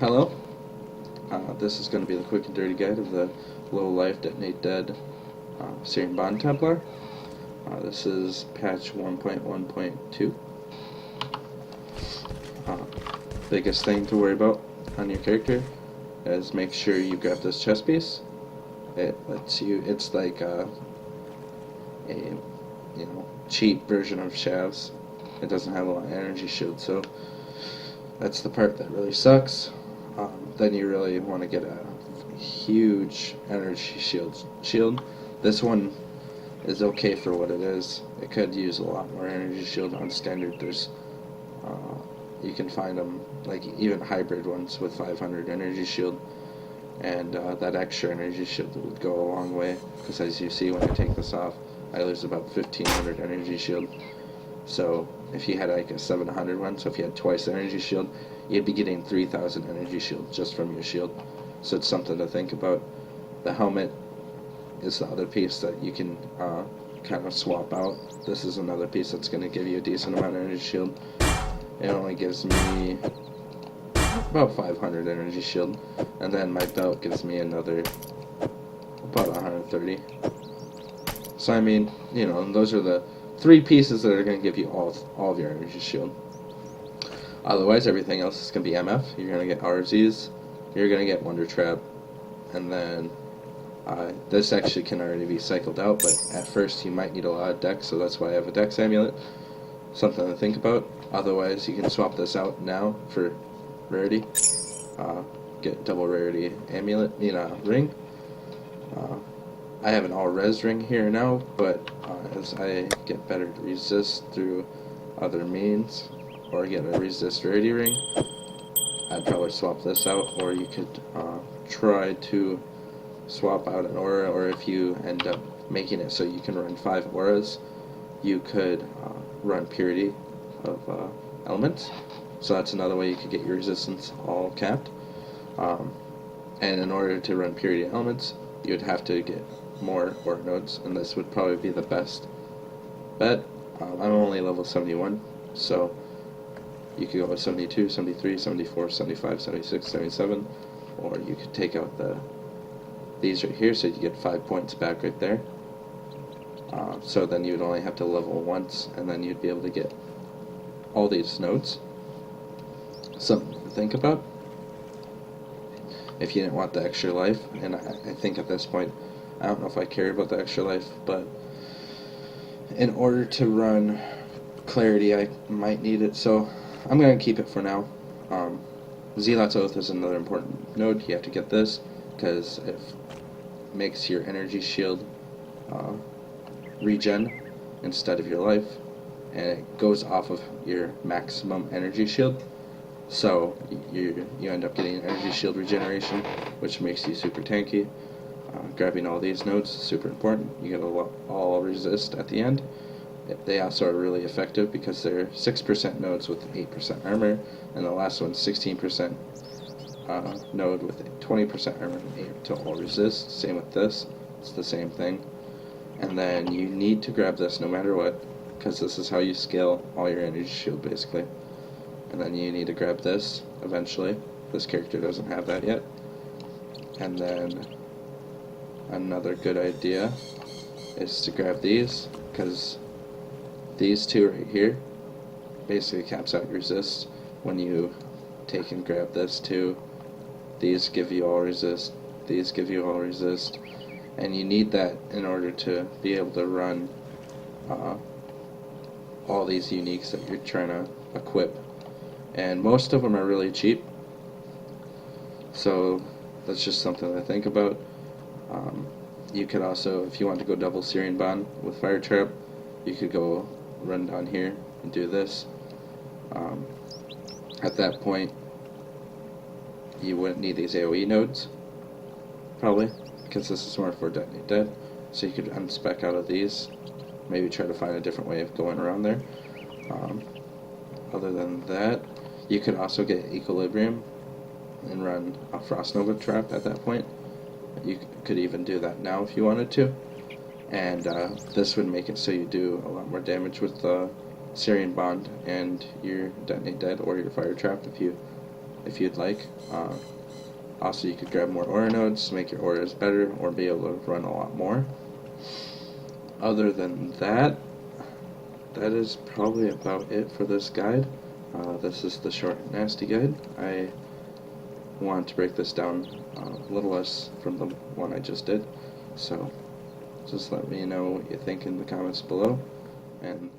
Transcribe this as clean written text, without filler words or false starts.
Hello, this is going to be the quick and dirty guide of the low life detonate dead Syrian Bond Templar. This is patch 1.1.2. Biggest thing to worry about on your character is make sure you grab this chest piece. It lets you, it's like a cheap version of Shavs. It doesn't have a lot of energy shield, so that's the part that really sucks. Then you really want to get a huge energy shield. This one is okay for what it is. It could use a lot more energy shield on standard. There's you can find them, like even hybrid ones with 500 energy shield, and that extra energy shield would go a long way, because as you see when I take this off, I lose about 1500 energy shield. So if you had like a 700 one, so if you had twice the energy shield, you'd be getting 3000 energy shield just from your shield. So it's something to think about. The helmet is the other piece that you can kind of swap out. This is another piece that's going to give you a decent amount of energy shield. It only gives me about 500 energy shield, and then my belt gives me another about 130. So I mean, those are the three pieces that are going to give you all of your energy shield. Otherwise, everything else is going to be MF. You're going to get RZs, you're going to get Wonder Trap, and then this actually can already be cycled out, but at first you might need a lot of Dex, so that's why I have a Dex amulet. Something to think about. Otherwise, you can swap this out now for rarity. Get double rarity amulet, ring. I have an all-res ring here now, but as I get better to resist through other means, or get a resist rarity ring, I'd probably swap this out, or you could try to swap out an aura, or if you end up making it so you can run 5 auras, you could run purity of elements. So that's another way you could get your resistance all capped. And in order to run purity elements, you'd have to get more aura nodes, and this would probably be the best bet. I'm only level 71, so you could go with 72, 73, 74, 75, 76, 77, or you could take out these right here, so you get 5 points back right there. So then you'd only have to level once, and then you'd be able to get all these nodes. Something to think about if you didn't want the extra life. And I think at this point, I don't know if I care about the extra life, but in order to run clarity, I might need it, so I'm going to keep it for now. Zealot's Oath is another important node. You have to get this, because it makes your energy shield regen instead of your life, and it goes off of your maximum energy shield, so you end up getting energy shield regeneration, which makes you super tanky. Grabbing all these nodes is super important. You get all resist at the end. They also are really effective because they're 6% nodes with 8% armor, and the last one's 16% node with 20% armor and 8 to all resist. Same with this, it's the same thing. And then you need to grab this no matter what, because this is how you scale all your energy shield basically. And then you need to grab this eventually. This character doesn't have that yet. And then another good idea is to grab these, because these two right here basically caps out your resist. When you take and grab this too, these give you all resist, these give you all resist, and you need that in order to be able to run all these uniques that you're trying to equip. And most of them are really cheap, so that's just something to think about. You could also, if you want to go double Syrian Bond with Fire Trap, you could go run down here and do this. At that point, you wouldn't need these AoE nodes, probably, because this is more for Detonate Dead. So you could unspec out of these, maybe try to find a different way of going around there. Other than that, you could also get Equilibrium and run a Frost Nova Trap at that point. You could even do that now if you wanted to. And this would make it so you do a lot more damage with Syrian Bond and your Detonate Dead or your Fire Trap if you if you'd like. Also, you could grab more aura nodes to make your auras better, or be able to run a lot more. Other than that, that is probably about it for this guide. This is the short and nasty guide. I wanted to break this down a little less from the one I just did, so just let me know what you think in the comments below, and